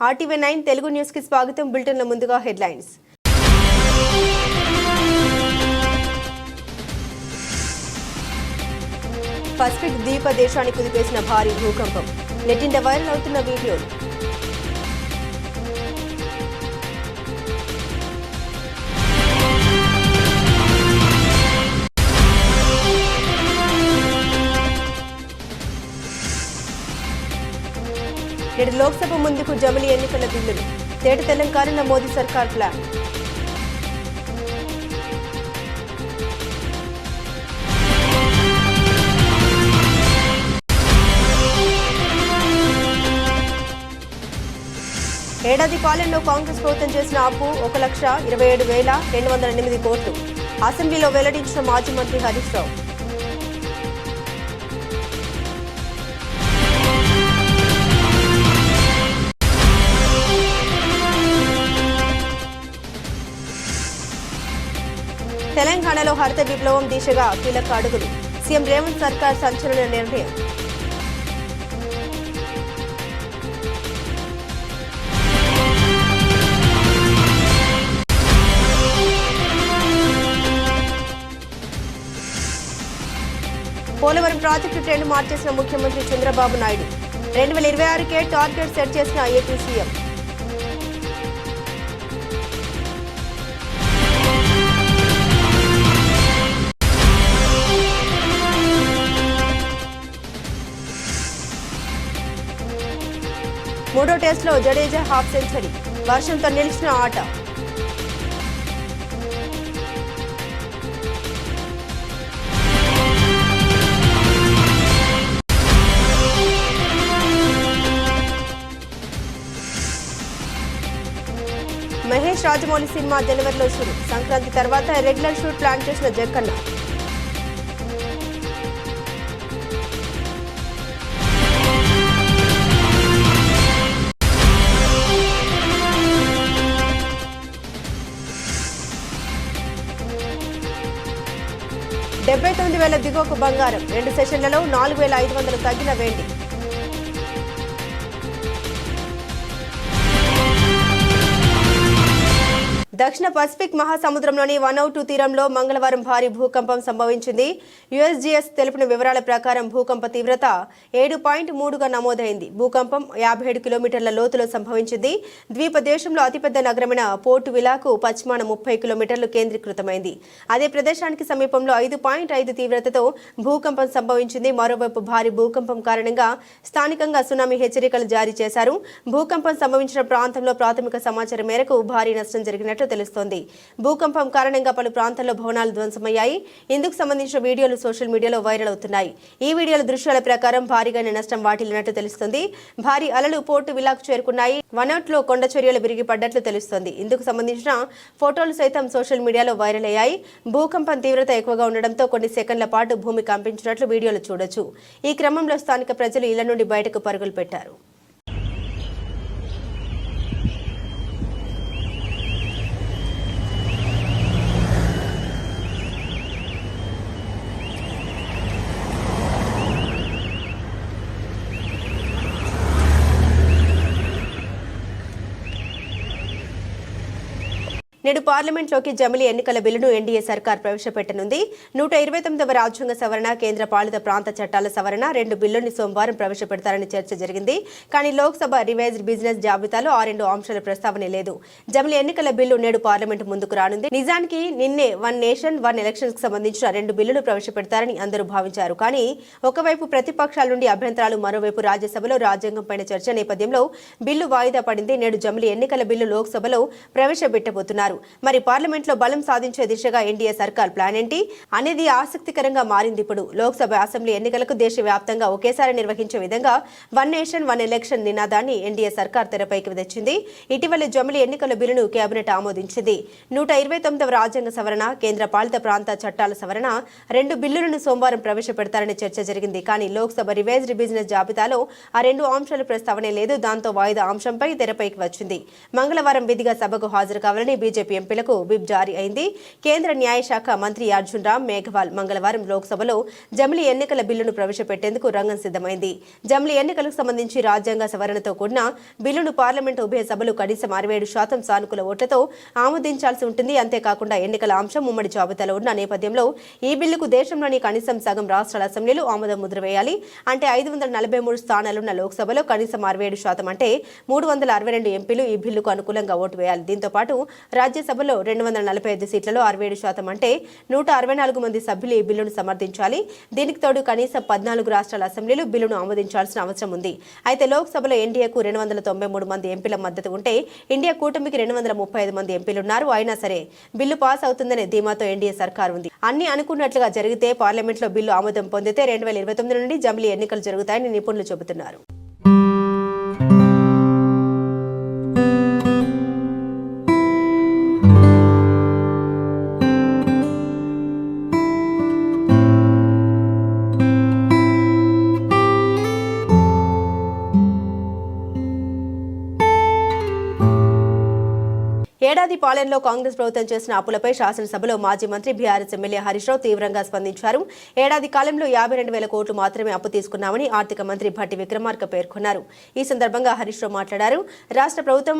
RTV9 Telugu news కి స్వాగతం. Bulletin లో ముందుగా హెడ్లైన్స్. పసిఫిక్ ద్వీప దేశాన్ని కుదిపేసిన భారీ భూకంపం. నెట్టింట వైరల్ అవుతున్న వీడియోలు. నేడు లోక్సభ ముందుకు జమిలి ఎన్నికల బిల్లులు. తేట తెలంగాణ మోదీ సర్కార్ ప్లాన్. ఏడాది పాలనలో కాంగ్రెస్ ప్రభుత్వం చేసిన అప్పు 1,27,208 కోట్లు. అసెంబ్లీలో వెల్లడించిన మాజీ మంత్రి హరీష్ రావు. తెలంగాణలో హరిత విప్లవం దిశగా కీలక అడుగులు. సీఎం రేవంత్ సర్కార్ సంచలన నిర్ణయం. పోలవరం ప్రాజెక్టు ట్రెండ్ మార్చేసిన ముఖ్యమంత్రి చంద్రబాబు నాయుడు. 2026కే టార్గెట్ సెట్ చేసిన ఏపీ సీఎం. మూడో టెస్టులో జడేజా హాఫ్ సెంచరీ. వర్షంతో నిలిచిన ఆట. మహేష్ రాజమౌళి సినిమా జనవరిలో షూరు. సంక్రాంతి తర్వాత రెగ్యులర్ షూట్ ప్లాన్ చేసిన జక్కన్న. $79,000 దిగువకు బంగారం. 2 సెషన్లలో 4,500 తగ్గిన వెండి. దక్షిణ పసిఫిక్ మహాసముద్రంలోని వనౌటు తీరంలో మంగళవారం భారీ భూకంపం సంభవించింది. యుఎస్జిఎస్ తెలిపిన వివరాల ప్రకారం భూకంప తీవ్రత 7.3గా నమోదైంది. భూకంపం 57 కిలోమీటర్ల లోతులో సంభవించింది. ద్వీప దేశంలో అతిపెద్ద నగరమైన పోర్ట్ విలాకు పశ్చిమాన 30 కిలోమీటర్లు కేంద్రీకృతమైంది. అదే ప్రదేశానికి సమీపంలో 5.5 తీవ్రతతో భూకంపం సంభవించింది. మరోవైపు భారీ భూకంపం కారణంగా స్థానికంగా సునామీ హెచ్చరికలు జారీ చేశారు. భూకంపం సంభవించిన ప్రాంతంలో ప్రాథమిక సమాచారం మేరకు భారీ నష్టం జరిగినట్లు తెలుస్తోంది. భూకంపం కారణంగా పలు ప్రాంతాల్లో భవనాలు ధ్వంసమయ్యాయి. ఇందుకు సంబంధించిన వీడియోలు సోషల్ మీడియాలో వైరల్ అవుతున్నాయి. ఈ వీడియోల దృశ్యాల ప్రకారం భారీగానే నష్టం వాటిల్లినట్టు తెలుస్తోంది. భారీ అలలు పోర్టు విలాకు చేరుకున్నాయి. వనౌట్లో కొండ చర్యలు విరిగిపడ్డట్లు తెలుస్తోంది. ఇందుకు సంబంధించిన ఫోటోలు సైతం సోషల్ మీడియాలో వైరల్ అయ్యాయి. భూకంపం తీవ్రత ఎక్కువగా ఉండడంతో కొన్ని సెకండ్ల పాటు భూమి కంపించినట్లు వీడియోలు చూడొచ్చు. ఈ క్రమంలో స్థానిక ప్రజలు ఇళ్ల నుండి బయటకు పరుగులు పెట్టారు. నేడు పార్లమెంట్లోకి జమిలి ఎన్నికల బిల్లును ఎన్డీఏ సర్కార్ ప్రవేశపెట్టనుంది. 129వ రాజ్యాంగ సవరణ, కేంద్ర పాలిత ప్రాంత చట్టాల సవరణ 2 బిల్లుల్ని సోమవారం ప్రవేశపెడతారని చర్చ జరిగింది. కానీ లోక్సభ రివైజ్డ్ బిజినెస్ జాబితాలో ఆ 2 అంశాల ప్రస్తావనే లేదు. జమిలి ఎన్నికల బిల్లు నేడు పార్లమెంట్ ముందుకు రానుంది. నిజానికి నిన్నే వన్ నేషన్ వన్ ఎలక్షన్స్ కు సంబంధించిన 2 బిల్లులు ప్రవేశపెడతారని అందరూ భావించారు. కానీ ఒకవైపు ప్రతిపక్షాల నుండి అభ్యంతరాలు, మరోవైపు రాజ్యసభలో రాజ్యాంగంపైన చర్చ నేపథ్యంలో బిల్లు వాయిదా పడింది. నేడు జమిలి ఎన్నికల బిల్లు లోక్సభలో ప్రవేశపెట్టబోతున్నారు. మరి పార్లమెంట్లో బలం సాధించే దిశగా ఎన్డీఏ సర్కార్ ప్లాన్ ఏంటి అనేది ఆసక్తికరంగా మారింది. ఇప్పుడు లోక్సభ, అసెంబ్లీ ఎన్నికలకు దేశవ్యాప్తంగా ఒకేసారి నిర్వహించే విధంగా వన్ నేషన్ వన్ ఎలక్షన్ నినాదాన్ని ఎన్డీఏ సర్కార్ తెరపైకి తెచ్చింది. ఇటీవల జమిలి ఎన్నికల బిల్లును కేబినెట్ ఆమోదించింది. 129వ రాజ్యాంగ సవరణ, కేంద్ర పాలిత ప్రాంత చట్టాల సవరణ 2 బిల్లులను సోమవారం ప్రవేశపెడతారని చర్చ జరిగింది. కానీ లోక్సభ రివైజ్డ్ బిజినెస్ జాబితాలో ఆ 2 అంశాల ప్రస్తావనే లేదు. దాంతో వాయిదా అంశంపై తెరపైకి వచ్చింది. మంగళవారం విధిగా సభకు హాజరు కావాలని బీజేపీ బీజేపీ ఎంపీలకు విప్ జారీ అయింది. కేంద్ర న్యాయశాఖ మంత్రి అర్జున్ రామ్ మేఘవాల్ మంగళవారం లోక్సభలో జమిలీ ఎన్నికల బిల్లును ప్రవేశపెట్టేందుకు రంగం సిద్ధమైంది. జమిలీ ఎన్నికలకు సంబంధించి రాజ్యాంగ సవరణతో కూడిన బిల్లును పార్లమెంటు ఉభయ సభలు కనీసం 67% సానుకూల ఓట్లతో ఆమోదించాల్సి ఉంటుంది. అంతేకాకుండా ఎన్నికల అంశం ఉమ్మడి జాబితాలో ఉన్న నేపథ్యంలో ఈ బిల్లుకు దేశంలోని కనీసం సగం రాష్ట్రాల అసెంబ్లీలు ఆమోద ముద్ర వేయాలి. అంటే 543 స్థానాలున్న లోక్సభలో కనీసం 67% అంటే 362 ఎంపీలు ఈ బిల్లుకు అనుకూలంగా ఓటు వేయాలి. దీంతో పాటు రాజ్యసభలో 245 సీట్లలో 67% అంటే 164 మంది సభ్యులు ఈ బిల్లును సమర్థించాలి. దీనికి తోడు కనీసం 14 రాష్ట్రాల అసెంబ్లీలు బిల్లును ఆమోదించాల్సిన అవసరం ఉంది. అయితే లోక్సభలో ఎన్డీఏకు 293 మంది ఎంపీల మద్దతు ఉంటే ఇండియా కూటమికి 235 మంది ఎంపీలున్నారు. అయినా సరే బిల్లు పాస్ అవుతుందనే ధీమాతో ఎన్డీఏ సర్కార్ ఉంది. అన్ని అనుకున్నట్లుగా జరిగితే పార్లమెంట్లో బిల్లు ఆమోదం పొందితే 2029 నుండి జమిలీ ఎన్నికలు జరుగుతాయని నిపుణులు చెబుతున్నారు. ఏడాది పాలనలో కాంగ్రెస్ ప్రభుత్వం చేసిన అప్పులపై శాసనసభలో మాజీ మంత్రి బీఆర్ఎస్ ఎమ్మెల్యే హరీష్ రావు తీవ్రంగా స్పందించారు. ఏడాది కాలంలో 52,000 కోట్లు మాత్రమే అప్పు తీసుకున్నామని ఆర్థిక మంత్రి భట్టి విక్రమార్క పేర్కొన్నారు. ఈ సందర్భంగా హరీష్ రావు మాట్లాడారు. రాష్ట్ర ప్రభుత్వం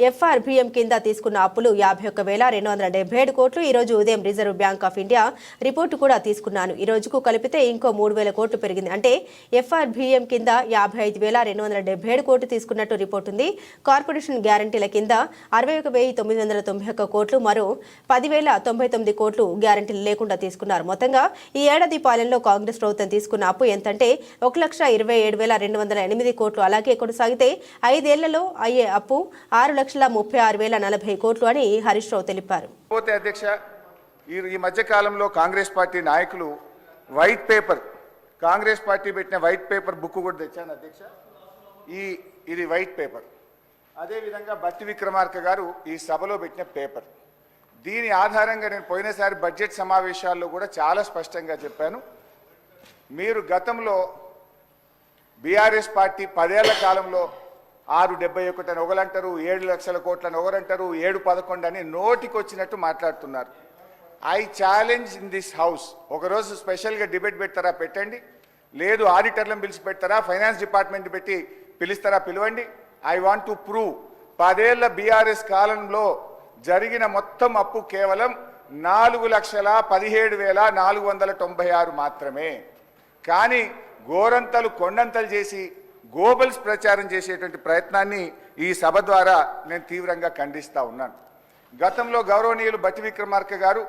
ఎఫ్ఆర్బిఎం కింద తీసుకున్న అప్పులు 51,277 కోట్లు. ఈ రోజు ఉదయం reserve bank of India report కూడా తీసుకున్నాను. ఈ రోజుకు కలిపితే ఇంకో 3,000 కోట్లు పెరిగింది. అంటే ఎఫ్ఆర్బిఎం కింద 55,277 కోట్లు తీసుకున్నట్టు రిపోర్టు ఉంది. కార్పొరేషన్ గ్యారంటీల కింద 61,991 కోట్లు, మరో 10,099 కోట్లు గ్యారంటీలు లేకుండా తీసుకున్నారు. మొత్తంగా ఈ ఏడాది పాలనలో కాంగ్రెస్ ప్రభుత్వం తీసుకున్న అప్పు ఎంతంటే 1,27,208 కోట్లు. అలాగే కొనసాగితే 5 ఏళ్లలో అయ్యే అప్పు 6,36,040 కోట్లు అని హరీష్ రావు తెలిపారు. అధ్యక్ష, ఈ మధ్య కాలంలో కాంగ్రెస్ పార్టీ నాయకులు వైట్ పేపర్, కాంగ్రెస్ పార్టీ పెట్టిన వైట్ పేపర్ బుక్ కూడా తెచ్చాను అధ్యక్ష. ఇది వైట్ పేపర్. అదేవిధంగా భట్టి విక్రమార్క గారు ఈ సభలో పెట్టిన పేపర్. దీని ఆధారంగా నేను పోయినసారి బడ్జెట్ సమావేశాల్లో కూడా చాలా స్పష్టంగా చెప్పాను. మీరు గతంలో బీఆర్ఎస్ పార్టీ 10 ఏళ్ల కాలంలో 671 అని ఒకరంటారు, 7 లక్షల కోట్లని ఒకరంటారు, 711 అని నోటికి వచ్చినట్టు మాట్లాడుతున్నారు. I challenge in this house, ఒకరోజు స్పెషల్గా డిబేట్ పెడతారా పెట్టండి, లేదు ఆడిటర్లను పిలిచి పెడతారా, ఫైనాన్స్ డిపార్ట్మెంట్ పెట్టి పిలుస్తారా పిలవండి. ఐ వాంట్ టు ప్రూవ్ 10 ఏళ్ల బీఆర్ఎస్ కాలంలో జరిగిన మొత్తం అప్పు కేవలం 4,17,496 మాత్రమే. కానీ గోరంతలు కొండంతలు చేసి గోబల్స్ ప్రచారం చేసేటువంటి ప్రయత్నాన్ని ఈ సభ ద్వారా నేను తీవ్రంగా ఖండిస్తూ ఉన్నాను. గతంలో గౌరవనీయులు భట్టి విక్రమార్క గారు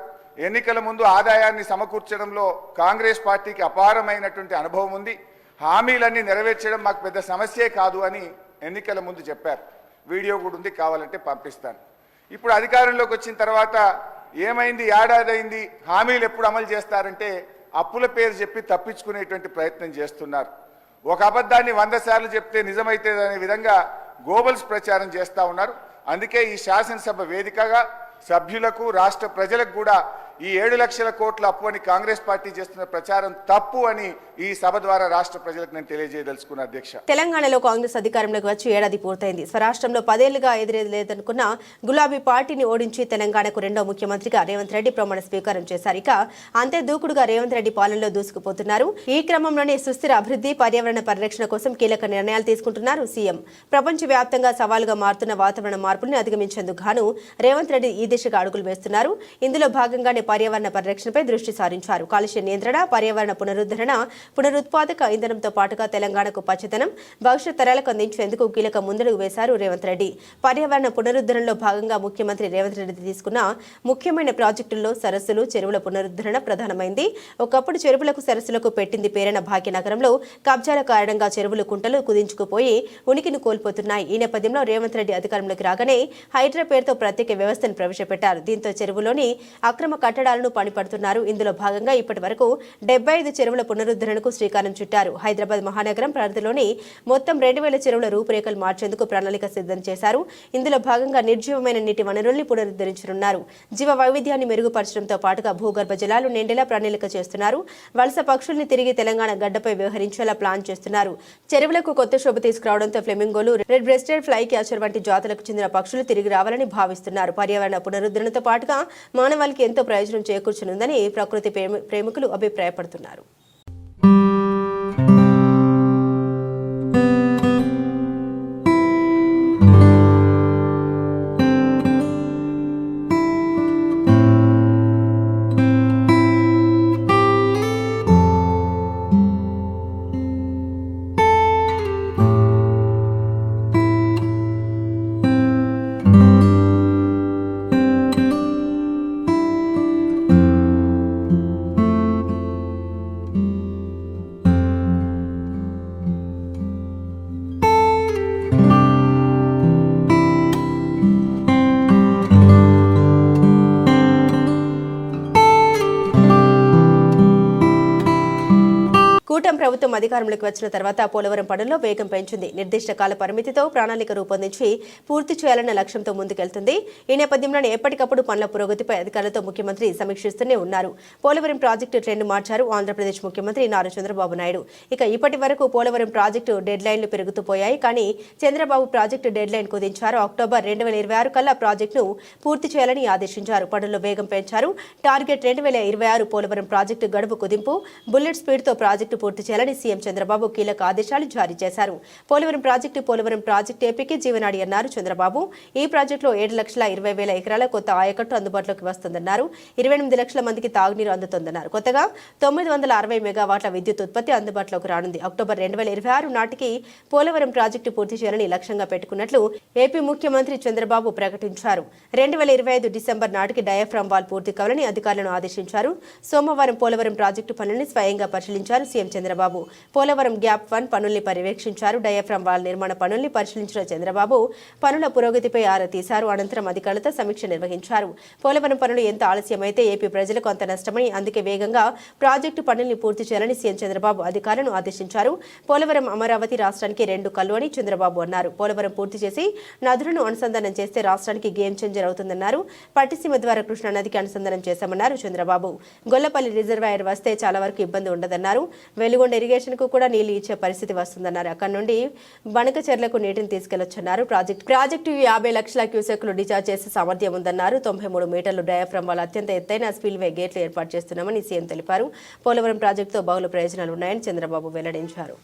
ఎన్నికల ముందు ఆదాయాన్ని సమకూర్చడంలో కాంగ్రెస్ పార్టీకి అపారమైనటువంటి అనుభవం ఉంది, హామీలన్నీ నెరవేర్చడం మాకు పెద్ద సమస్యే కాదు అని ఎన్నికల ముందు చెప్పారు. వీడియో కూడా ఉంది, కావాలంటే పంపిస్తాను. ఇప్పుడు అధికారంలోకి వచ్చిన తర్వాత ఏమైంది, ఏడాది అయింది, హామీలు ఎప్పుడు అమలు చేస్తారంటే అప్పుల పేరు చెప్పి తప్పించుకునేటువంటి ప్రయత్నం చేస్తున్నారు. ఒక అబద్ధాన్ని 100 సార్లు చెప్తే నిజమైతే అనే విధంగా గోబల్స్ ప్రచారం చేస్తూ ఉన్నారు. అందుకే ఈ శాసనసభ వేదికగా సభ్యులకు రాష్ట్ర ప్రజలకు కూడా ఈ 7 లక్షల కోట్ల అప్పు అని కాంగ్రెస్ పార్టీ చేస్తున్న ప్రచారం తప్పు అని ఈ సభ ద్వారా రాష్ట్ర ప్రజలకు నేను తెలియజేయదలుచుకున్న అధ్యక్ష. తెలంగాణలో కాంగ్రెస్ అధికారంలోకి వచ్చి ఏడాది పూర్తయింది. స్వరాష్ట్రంలో 10 ఏళ్లుగా ఎదురేదనుకున్న గులాబీ పార్టీని ఓడించి తెలంగాణకు రెండో ముఖ్యమంత్రిగా రేవంత్ రెడ్డి ప్రమాణ స్వీకారం చేశారు. ఇక అంతే దూకుడుగా రేవంత్ రెడ్డి పాలనలో దూసుకుపోతున్నారు. ఈ క్రమంలోనే సుస్థిర అభివృద్ధి, పర్యావరణ పరిరక్షణ కోసం కీలక నిర్ణయాలు తీసుకుంటున్నారు సీఎం. ప్రపంచవ్యాప్తంగా సవాలుగా మారుతున్న వాతావరణ మార్పుల్ని అధిగమించేందుకు గాను రేవంత్ రెడ్డి ఈ దిశగా అడుగులు వేస్తున్నారు. ఇందులో భాగంగానే పర్యావరణ పరిరక్షణపై దృష్టి సారించారు. కాలుష్య నియంత్రణ, పర్యావరణ పునరుద్ధరణ, పునరుత్పాదక ఇంధనంతో పాటుగా తెలంగాణకు పచ్చదనం, భవిష్యత్ తరాలకు అందించేందుకు కీలక ముందడుగు వేశారు రేవంత్ రెడ్డి. పర్యావరణ పునరుద్ధరణలో భాగంగా ముఖ్యమంత్రి రేవంత్ రెడ్డి తీసుకున్న ముఖ్యమైన ప్రాజెక్టుల్లో సరస్సులు, చెరువుల పునరుద్ధరణ ప్రధానమైంది. ఒకప్పుడు చెరువులకు, సరస్సులకు పెట్టింది పేరైన భాగ్యనగరంలో కబ్జాల కారణంగా చెరువులు, కుంటలు కుదించుకుపోయి ఉనికిని కోల్పోతున్నాయి. ఈ నేపథ్యంలో రేవంత్ రెడ్డి అధికారంలోకి రాగానే హైడ్రా పేరుతో ప్రత్యేక వ్యవస్థను ప్రవేశపెట్టారు. దీంతో చెరువులోని అక్రమ కట్టడాలను పనిపడుతున్నారు. ఇందులో భాగంగా ఇప్పటి వరకు 75 చెరువుల పునరుద్ధరణకు శ్రీకారం చుట్టారు. హైదరాబాద్ మహానగరం పరిధిలోని మొత్తం 2000 చెరువుల రూపురేఖలు మార్చేందుకు ప్రణాళిక సిద్ధం చేశారు. ఇందులో భాగంగా నిర్జీవమైన నీటి వనరుల్ని పునరుద్ధరించనున్నారు. జీవ వైవిధ్యాన్ని మెరుగుపరచడంతో పాటుగా భూగర్భ జలాలు నిండేలా ప్రణాళిక చేస్తున్నారు. వలస పక్షుల్ని తిరిగి తెలంగాణ గడ్డపై వ్యవహరించేలా ప్లాన్ చేస్తున్నారు. చెరువులకు కొత్త శోభ తీసుకురావడంతో ఫ్లెమింగోలు, రెడ్ బ్రెస్టెడ్ ఫ్లై క్యాచర్ వంటి జాతులకు చెందిన పక్షులు తిరిగి రావాలని భావిస్తున్నారు. పర్యావరణ పునరుద్ధరణతో పాటుగా మానవాళికి ఎంతో ప్రయోజనం చేకూర్చనుందని ప్రకృతి ప్రేమికులు అభిప్రాయపడుతున్నారు. కూటమి ప్రభుత్వం అధికారంలోకి వచ్చిన తర్వాత పోలవరం పనుల్లో వేగం పెంచింది. నిర్దిష్ట కాల పరిమితితో ప్రణాళిక రూపొందించి పూర్తి చేయాలన్న లక్ష్యంతో ముందుకెళ్తుంది. ఈ నేపథ్యంలోనే ఎప్పటికప్పుడు పనుల పురోగతిపై అధికారులతో ముఖ్యమంత్రి సమీక్షిస్తూనే ఉన్నారు. పోలవరం ప్రాజెక్టు ట్రెండ్ మార్చారు ఆంధ్రప్రదేశ్ ముఖ్యమంత్రి నారా చంద్రబాబు నాయుడు. ఇక ఇప్పటి వరకు పోలవరం ప్రాజెక్టు డెడ్ లైన్లు పెరుగుతూ పోయాయి. కానీ చంద్రబాబు ప్రాజెక్టు డెడ్ లైన్ కుదించారు. అక్టోబర్ 2026 కల్లా ప్రాజెక్టును పూర్తి చేయాలని ఆదేశించారు. పనుల్లో వేగం పెంచారు. టార్గెట్ 2026 పోలవరం ప్రాజెక్టు గడువు కుదింపు, బుల్లెట్ స్పీడ్తో ప్రాజెక్టు పూర్తి చేయాలని సీఎం చంద్రబాబు కీలక ఆదేశాలు జారీ చేశారు. పోలవరం ప్రాజెక్టు ఏపీకి జీవనాడి అన్నారు చంద్రబాబు. ఈ ప్రాజెక్టులో 7,20,000 ఎకరాల కొత్త ఆయకట్టు అందుబాటులోకి వస్తుందన్నారు. 28 లక్షల మందికి తాగునీరు అందుతుందన్నారు. కొత్తగా 960 మెగావాట్ల విద్యుత్ ఉత్పత్తి అందుబాటులోకి రానుంది. అక్టోబర్ 2026 నాటికి పోలవరం ప్రాజెక్టు పూర్తి చేయాలని లక్ష్యంగా పెట్టుకున్నట్లు ఏపీ ముఖ్యమంత్రి చంద్రబాబు ప్రకటించారు. 2025 డిసెంబర్ నాటికి డయాఫ్రామ్ వాల్ పూర్తి కావాలని అధికారులను ఆదేశించారు. సోమవారం పోలవరం ప్రాజెక్టు పనులను స్వయంగా పరిశీలించారు సీఎం చంద్రబాబు. పోలవరం గ్యాప్ 1 పనుల్ని పర్యవేక్షించారు. డయాఫ్రామ్ వాల్ నిర్మాణ పనుల్ని పరిశీలించిన చంద్రబాబు పనుల పురోగతిపై ఆరా తీశారు. అనంతరం అధికారులతో సమీక్ష నిర్వహించారు. పోలవరం పనులు ఎంత ఆలస్యమైతే ఏపీ ప్రజలకు అంత నష్టమని, అందుకే వేగంగా ప్రాజెక్టు పనుల్ని పూర్తి చేయాలని సీఎం చంద్రబాబు అధికారులను ఆదేశించారు. పోలవరం అమరావతి రాష్ట్రానికి 2 కళ్ళు అని చంద్రబాబు అన్నారు. పోలవరం పూర్తి చేసి నదులను అనుసంధానం చేస్తే రాష్ట్రానికి గేమ్ చేంజర్ అవుతుందన్నారు. పట్టిసీమ ద్వారా కృష్ణా నదికి అనుసంధానం చేశామన్నారు చంద్రబాబు. గొల్లపల్లి రిజర్వాయర్ వస్తే చాలా వరకు ఇబ్బంది ఉండదన్నారు. వెలుగొండ ఇరిగేషన్ కు కూడా నీళ్లు ఇచ్చే పరిస్థితి వస్తుందన్నారు. అక్కడి నుండి బనకచెర్లకు నీటిని తీసుకెళ్లొచ్చన్నారు. ప్రాజెక్టు 50 లక్షల క్యూసెక్లు డిశ్చార్జ్ చేసే సామర్థ్యం ఉందన్నారు. 93 మీటర్లు డయాఫ్రామ్ వల్ల అత్యంత ఎత్తైన స్పిల్వే గేట్లు ఏర్పాటు చేస్తున్నామని సీఎం తెలిపారు. పోలవరం ప్రాజెక్టుతో బహుళ ప్రయోజనాలు ఉన్నాయని చంద్రబాబు వెల్లడించారు.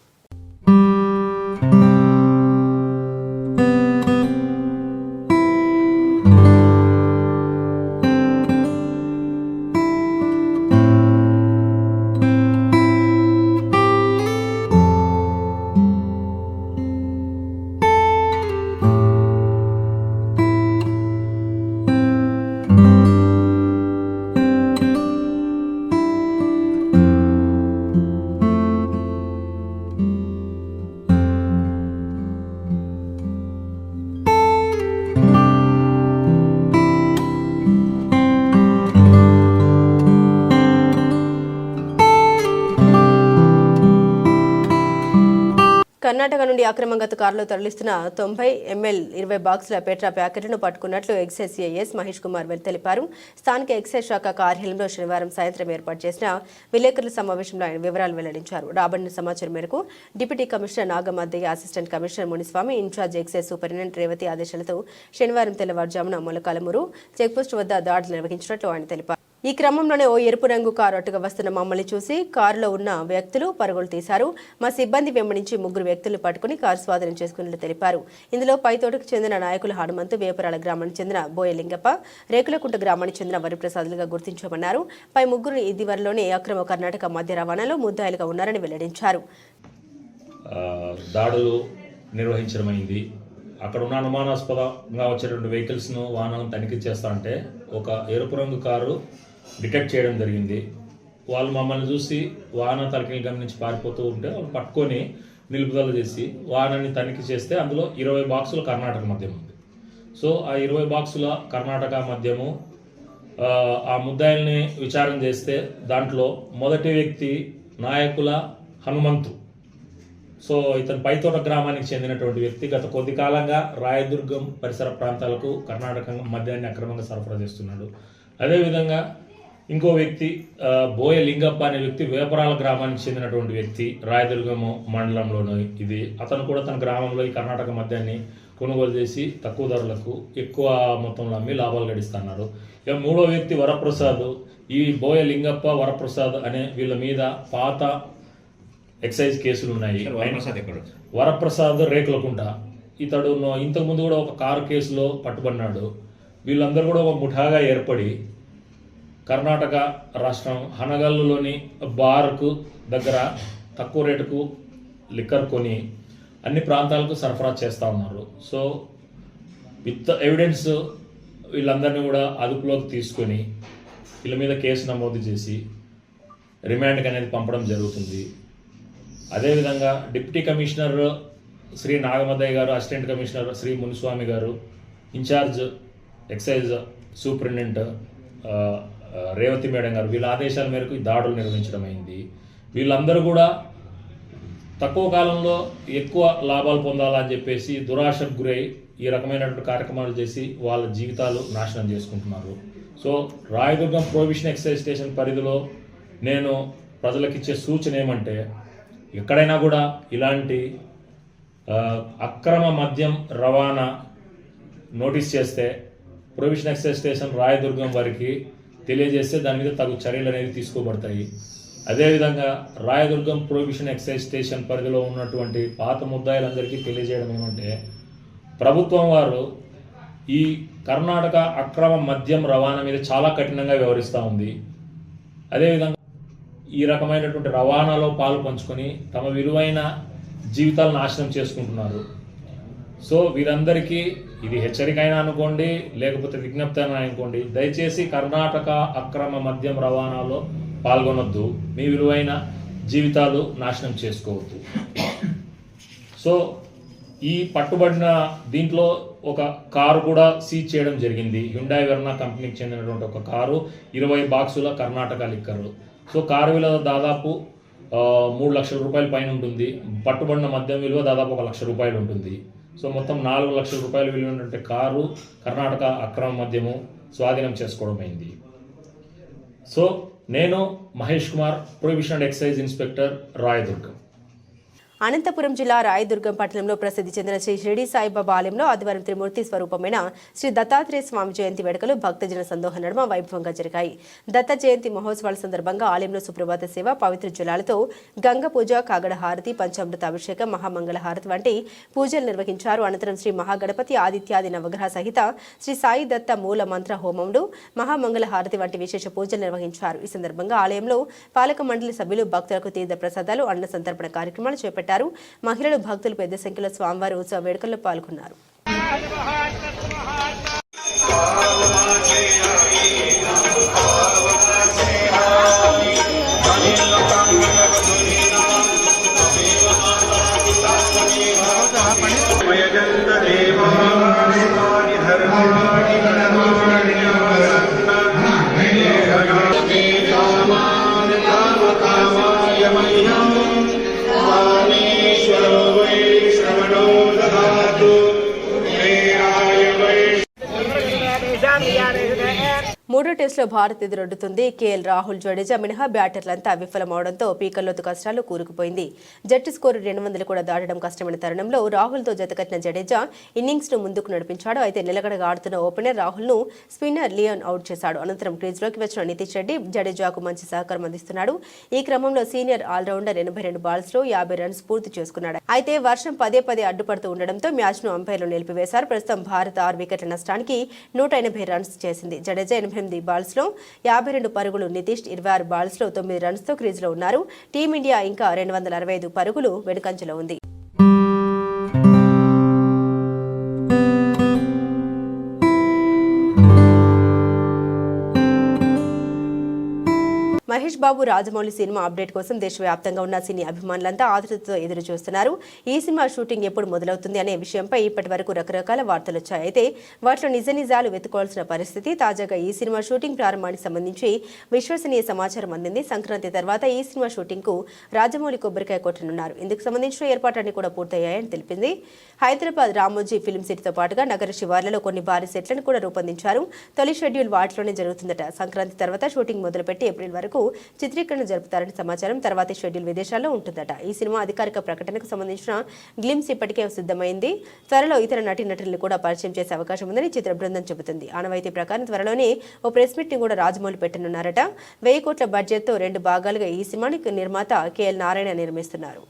కర్ణాటక నుండి అక్రమంగా కారులో తరలిస్తున్న 90 ml 20 బాక్సుల పెట్రా ప్యాకెట్లను పట్టుకున్నట్లు ఎక్సైజ్ సిఐఎస్ మహేష్ కుమార్ తెలిపారు. స్థానిక ఎక్సైజ్ శాఖ కార్యాలయంలో శనివారం సాయంత్రం ఏర్పాటు చేసిన విలేకరుల సమావేశంలో ఆయన వివరాలు వెల్లడించారు. రాబడిన సమాచారం మేరకు deputy commissioner Nagamaddayya, assistant commissioner Muniswamy, incharge excise superintendent Revathi ఆదేశాలతో శనివారం తెల్లవారుజామున మొలకాలమూరు చెక్పోస్టు వద్ద దాడులు నిర్వహించినట్లు ఆయన తెలిపారు. ఈ క్రమంలోనే ఓ ఎరుపు రంగు కారు అటుగా వస్తున్న మమ్మల్ని చూసి కారులో ఉన్న వ్యక్తులు పరుగులు తీశారు. మా సిబ్బంది వెంబడించి 3 వ్యక్తులు పట్టుకుని కారు స్వాధీనం చేసుకున్నట్లు తెలిపారు. ఇందులో పైతోటకు చెందిన నాయకులు హనుమంతు, వేపరాల గ్రామానికి చెందిన బోయలింగప్ప, రేకులకుంట గ్రామానికి చెందిన వరిప్రసాదులుగా గుర్తించామన్నారు. పై 3 ఇదివరలోనే అక్రమ కర్ణాటక మధ్య రవాణాలో ముద్దాయిలుగా ఉన్నారని వెల్లడించారు. దాడులు నిర్వహించడమైంది. అక్కడ ఉన్న అనుమానాస్పదంగా వచ్చేటువంటి వెహికల్స్ను వాహనాలను తనిఖీ చేస్తా అంటే ఒక ఎరుపు రంగు కారు డిటెక్ట్ చేయడం జరిగింది. వాళ్ళు మమ్మల్ని చూసి వాహన తనిఖీలు గమనించి పారిపోతూ ఉంటే వాళ్ళు పట్టుకొని నిలుపుదల చేసి వాహనాన్ని తనిఖీ చేస్తే అందులో 20 బాక్సుల కర్ణాటక మద్యం ఉంది. సో ఆ 20 బాక్సుల కర్ణాటక మద్యము ఆ ముద్దాయిల్ని విచారణ చేస్తే దాంట్లో మొదటి వ్యక్తి నాయకుల హనుమంతు. సో ఇతను పైతోట గ్రామానికి చెందినటువంటి వ్యక్తి. గత కొద్ది కాలంగా రాయదుర్గం పరిసర ప్రాంతాలకు కర్ణాటక మద్యాన్ని అక్రమంగా సరఫరా చేస్తున్నాడు. అదేవిధంగా ఇంకో వ్యక్తి బోయ లింగప్ప అనే వ్యక్తి వేపరాల గ్రామానికి చెందినటువంటి వ్యక్తి, రాయదుర్గం మండలంలోని ఇది. అతను కూడా తన గ్రామంలో ఈ కర్ణాటక మద్యాన్ని కొనుగోలు చేసి తక్కువ ధరలకు ఎక్కువ మొత్తంలో అమ్మి లాభాలు గడిస్తున్నారు. ఇక మూడో వ్యక్తి వరప్రసాద్. ఈ బోయ లింగప్ప, వరప్రసాద్ అనే వీళ్ళ మీద పాత ఎక్సైజ్ కేసులు ఉన్నాయి. వరప్రసాద్ రేకులకుంట. ఇతడు ఇంతకుముందు కూడా ఒక కారు కేసులో పట్టుబడినాడు. వీళ్ళందరూ కూడా ఒక ముఠాగా ఏర్పడి కర్ణాటక రాష్ట్రం హనగల్లులోని బార్కు దగ్గర తక్కువ రేటుకు లిక్కర్ కొని అన్ని ప్రాంతాలకు సరఫరా చేస్తూ ఉన్నారు. సో విత్ ఎవిడెన్స్ వీళ్ళందరినీ కూడా అదుపులోకి తీసుకొని వీళ్ళ మీద కేసు నమోదు చేసి రిమాండ్కి అనేది పంపడం జరుగుతుంది. అదేవిధంగా డిప్యూటీ కమిషనర్ శ్రీ నాగమదయ్య గారు, అసిస్టెంట్ కమిషనర్ శ్రీ మునిస్వామి గారు, incharge excise superintendent Revathi madam గారు వీళ్ళ ఆదేశాల మేరకు ఈ దాడులు నిర్వహించడం అయింది. వీళ్ళందరూ కూడా తక్కువ కాలంలో ఎక్కువ లాభాలు పొందాలని చెప్పేసి దురాశకు గురై ఈ రకమైనటువంటి కార్యక్రమాలు చేసి వాళ్ళ జీవితాలు నాశనం చేసుకుంటున్నారు. So Rayadurgam prohibition excise station పరిధిలో నేను ప్రజలకు ఇచ్చే సూచన ఏమంటే, ఎక్కడైనా కూడా ఇలాంటి అక్రమ మద్యం రవాణా నోటీస్ చేస్తే ప్రొహిబిషన్ ఎక్సైజ్ స్టేషన్ రాయదుర్గం వారికి తెలియజేస్తే దాని మీద తగు చర్యలు అనేది తీసుకోబడతాయి. అదేవిధంగా రాయదుర్గం ప్రొహిబిషన్ ఎక్సైజ్ స్టేషన్ పరిధిలో ఉన్నటువంటి పాత ముద్దాయిలందరికీ తెలియజేయడం ఏమంటే, ప్రభుత్వం వారు ఈ కర్ణాటక అక్రమ మద్యం రవాణా మీద చాలా కఠినంగా వ్యవహరిస్తూ ఉంది. అదేవిధంగా ఈ రకమైనటువంటి రవాణాలో పాలు పంచుకొని తమ విలువైన జీవితాలను నాశనం చేసుకుంటున్నారు. సో వీరందరికీ ఇది హెచ్చరిక అయినా అనుకోండి, లేకపోతే విజ్ఞప్తి అయినా అనుకోండి, దయచేసి కర్ణాటక అక్రమ మద్యం రవాణాలో పాల్గొనొద్దు, మీ విలువైన జీవితాలు నాశనం చేసుకోవద్దు. సో ఈ పట్టుబడిన దీంట్లో ఒక కారు కూడా సీజ్ చేయడం జరిగింది. హ్యుండాయ్ వెర్నా కంపెనీకి చెందినటువంటి ఒక కారు, 20 బాక్సుల కర్ణాటక లిక్కర్. సో కారు విలువ దాదాపు 3 లక్షల రూపాయల పైన ఉంటుంది. పట్టుబడిన మద్యం విలువ దాదాపు 1 లక్ష రూపాయలు ఉంటుంది. సో మొత్తం 4 లక్షల రూపాయలు విలువైనటువంటి కారు కర్ణాటక అక్రమ మద్యము స్వాధీనం చేసుకోవడం అయింది. సో నేను Mahesh Kumar, prohibition and excise inspector, Rayadurgam. Anantapur జిల్లా రాయదుర్గం పట్టణంలో ప్రసిద్ధి చెందిన శ్రీ షిరిడి సాయిబాబా ఆలయంలో ఆదివారం త్రిమూర్తి స్వరూపమైన శ్రీ దత్తాత్రేయ స్వామి జయంతి వేడుకలు భక్తజన సందోహ నడుమ వైభవంగా జరిగాయి. దత్త జయంతి మహోత్సవాల సందర్భంగా ఆలయంలో సుప్రభాత సేవ, పవిత్ర జలాలతో గంగ పూజ, కాగడ హారతి, పంచామృత అభిషేకం, మహామంగళ హారతి వంటి పూజలు నిర్వహించారు. అనంతరం శ్రీ మహాగణపతి, ఆదిత్యాది నవగ్రహ సహిత శ్రీ సాయి దత్త మూల మంత్ర హోమములు, మహామంగళ హారతి వంటి విశేష పూజలు నిర్వహించారు. ఈ సందర్భంగా ఆలయంలో పాలక మండలి సభ్యులు భక్తులకు తీర్థ ప్రసాదాలు, అన్న సంతర్పణ కార్యక్రమాలు చేపట్టారు. మహిళలు, భక్తులు పెద్ద సంఖ్యలో స్వామివారి ఉత్సవ వేడుకల్లో పాల్గొన్నారు. మూడో టెస్టులో భారత్ ఎదురొడ్డుతుంది. కేఎల్ రాహుల్, జడేజా మినహా బ్యాటర్లంతా విఫలమవడంతో పీకల్లోతు కష్టాలు కూరుకుపోయింది. జట్టు స్కోరు 200 కూడా దాటడం కష్టమైన తరుణంలో రాహుల్తో జతకట్టిన జడేజా ఇన్నింగ్స్ను ముందుకు నడిపించాడు. అయితే నిలకడగా ఆడుతున్న ఓపెనర్ రాహుల్ను స్పిన్నర్ లియోన్ అవుట్ చేశాడు. అనంతరం క్రీజ్లోకి వచ్చిన నితీష్ రెడ్డి జడేజాకు మంచి సహకారం అందిస్తున్నాడు. ఈ క్రమంలో సీనియర్ ఆల్రౌండర్ 82 బాల్స్లో 50 రన్స్ పూర్తి చేసుకున్నాడు. అయితే వర్షం పదే అడ్డుపడుతూ ఉండడంతో మ్యాచ్ను అంపైర్లు నిలిపివేశారు. ప్రస్తుతం భారత్ 6 వికెట్ల నష్టానికి 180 రన్స్ చేసింది. జడేజా 8 బాల్స్లో 52 పరుగులు, నితీష్ 26 బాల్స్లో 9 రన్స్తో క్రీజ్లో ఉన్నారు. టీమిండియా ఇంకా 265 పరుగులు వెనుకంజలో ఉంది. మహేష్ మహేష్ బాబు రాజమౌళి సినిమా అప్డేట్ కోసం దేశవ్యాప్తంగా ఉన్న సినీ అభిమానులంతా ఆతృతతో ఎదురు చూస్తున్నారు. ఈ సినిమా షూటింగ్ ఎప్పుడు మొదలవుతుంది అనే విషయంపై ఇప్పటి వరకు రకరకాల వార్తలు వచ్చాయి. అయితే వాటిలో నిజాలు వెతుకోవాల్సిన పరిస్థితి. తాజాగా ఈ సినిమా షూటింగ్ ప్రారంభానికి సంబంధించి విశ్వసనీయ సమాచారం అందింది. సంక్రాంతి తర్వాత ఈ సినిమా షూటింగ్ కు రాజమౌళి కొబ్బరికాయ కొట్టనున్నారు. ఇందుకు సంబంధించిన ఏర్పాట్లన్నీ కూడా పూర్తయ్యాయని తెలిపింది. హైదరాబాద్ రామోజీ ఫిల్మ్ సిటీతో పాటుగా నగర శివార్లలో కొన్ని భారీ సెట్లను కూడా రూపొందించారు. తొలి షెడ్యూల్ వాటిలోనే జరుగుతుందట. సంక్రాంతి తర్వాత షూటింగ్ మొదలుపెట్టి ఏప్రిల్ వరకు చిత్రీకరణ జరుపుతారని సమాచారం. తర్వాతి షెడ్యూల్ విదేశాల్లో ఉంటుందట. ఈ సినిమా అధికారిక ప్రకటనకు సంబంధించిన గ్లిమ్స్ ఇప్పటికే సిద్ధమైంది. త్వరలో ఇతర నటీనటులను కూడా పరిచయం చేసే అవకాశం ఉందని చిత్ర బృందం చెబుతుంది. ఆనవాయితీ ప్రకారం త్వరలోనే ఓ ప్రెస్ మీట్ ని కూడా రాజమౌళి పెట్టనున్నారట. 1000 కోట్ల బడ్జెట్ తో 2 భాగాలుగా ఈ సినిమాని నిర్మాత కేఎల్ నారాయణ నిర్మిస్తున్నారు.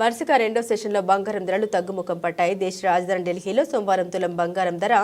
వరుసగా రెండో సెషన్లో బంగారం ధరలు తగ్గుముఖం పట్టాయి. దేశ రాజధాని ఢిల్లీలో సోమవారం తులం బంగారం ధర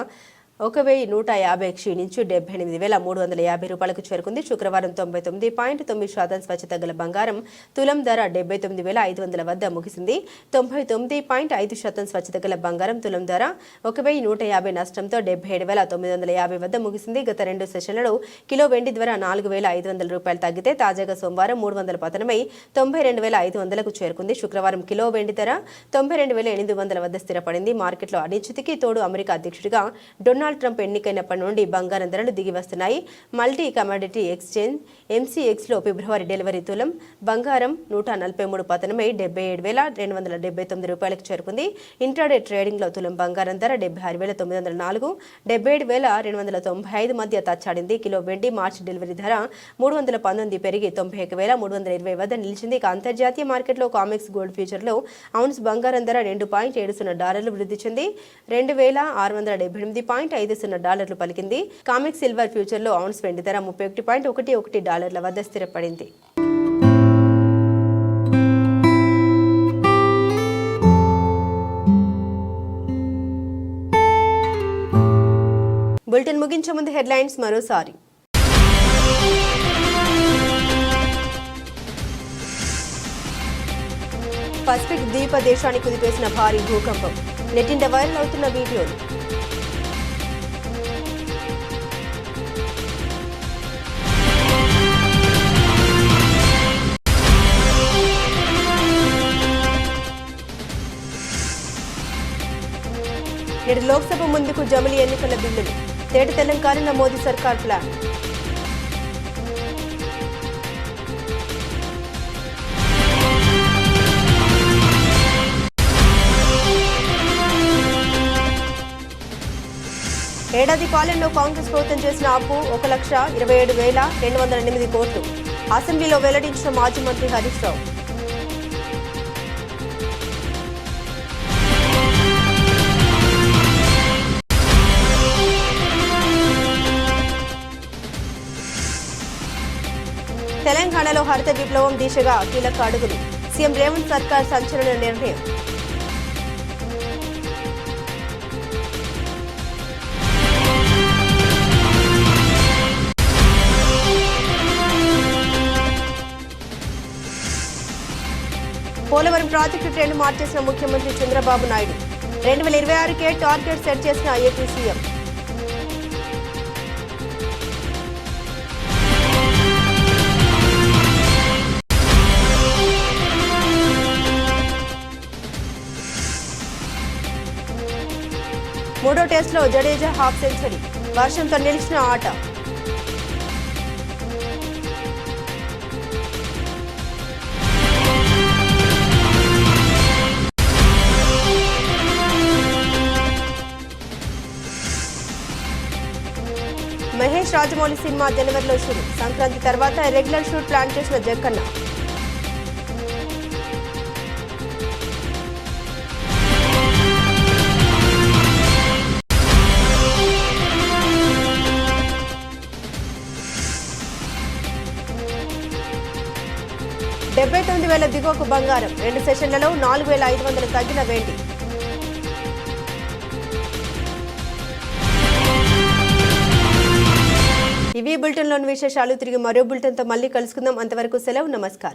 1150 క్షీణించి 78,350 రూపాయలకు చేరుకుంది. శుక్రవారం 99.9% స్వచ్ఛత గల బంగారం తులం ధర 79,500 వద్ద ముగిసింది. 99.5% స్వచ్ఛత గల బంగారం తులం ధర 1,150 నష్టంతో 77,950 వద్ద ముగిసింది. గత 2 సెషన్లలో కిలో వెండి ధర 4,500 రూపాయలు తగ్గితే తాజాగా సోమవారం 300 పతనమై 92,500కు చేరుకుంది. శుక్రవారం కిలో వెండి ధర 92,800 వద్ద స్థిరపడింది. మార్కెట్లో అనిశ్చితికి తోడు అమెరికా అధ్యక్షుడిగా డొనాల్డ్ ట్రంప్ ఎన్నికైనప్పటి నుండి బంగారం ధరలు దిగి వస్తున్నాయి. మల్టీ కమాడిటీ ఎక్స్చేంజ్ MCXలో ఫిబ్రవరి డెలివరీ తులం బంగారం 143 పతనమై 77,279 రూపాయలకు చేరుకుంది. ఇంట్రాడే ట్రేడింగ్లో తులం బంగారం ధర 76,904, 77,295 మధ్య తచ్చాడింది. కిలో వెండి మార్చి డెలివరీ ధర 319 పెరిగి 91,320 వద్ద నిలిచింది. ఇక అంతర్జాతీయ మార్కెట్లో కామెక్స్ గోల్డ్ ఫ్యూచర్లో ఔన్స్ బంగారం ధర $2.70 వృద్ధి చెంది $2,678.50 పలికింది. కామెక్స్ సిల్వర్ ఫ్యూచర్ లో ఔన్స్ వెండి ధర $31.11 వద్ద స్థిరపడింది. బులెటిన్ ముగించే ముందు హెడ్లైన్స్ మరోసారి. పసిఫిక్ ద్వీప దేశాన్ని కుదిపేసిన భారీ భూకంపం. నెట్టింట వైరల్ అవుతున్న వీడియోలు. నేడు లోక్సభ ముందుకు జమిలీ ఎన్నికల బిల్లులు. తేటి తెలంగాణ మోదీ సర్కార్ ప్లాన్. ఏడాది పాలనలో కాంగ్రెస్ ప్రభుత్వం చేసిన అప్పు 1,27,208 కోట్లు. అసెంబ్లీలో వెల్లడించిన మాజీ మంత్రి హరీష్ రావు. తెలంగాణలో హరిత విప్లవం దిశగా కీలక అడుగులు. సీఎం రేవంత్ సర్కార్ సంచలన నిర్ణయం. పోలవరం ప్రాజెక్టు ట్రెండ్ మార్చేసిన ముఖ్యమంత్రి చంద్రబాబు నాయుడు. 2026కే టార్గెట్ సెట్ చేసిన ఏపీ సీఎం. మూడో టెస్టులో జడేజా హాఫ్ సెంచరీ. వర్షంతో నిలిచిన ఆట. మహేష్ రాజమౌళి సినిమా జనవరిలో షూట్. సంక్రాంతి తర్వాత రెగ్యులర్ షూట్ ప్లాన్ చేసిన జక్కన్న. $79,000 దిగువకు బంగారం. 2 సెషన్లలో 4,500 తగ్గిన వెండి. ఇవి బులెటిన్లోని విశేషాలు. తిరిగి మరో బులెటిన్తో మళ్ళీ కలుసుకుందాం. అంతవరకు సెలవు. నమస్కారం.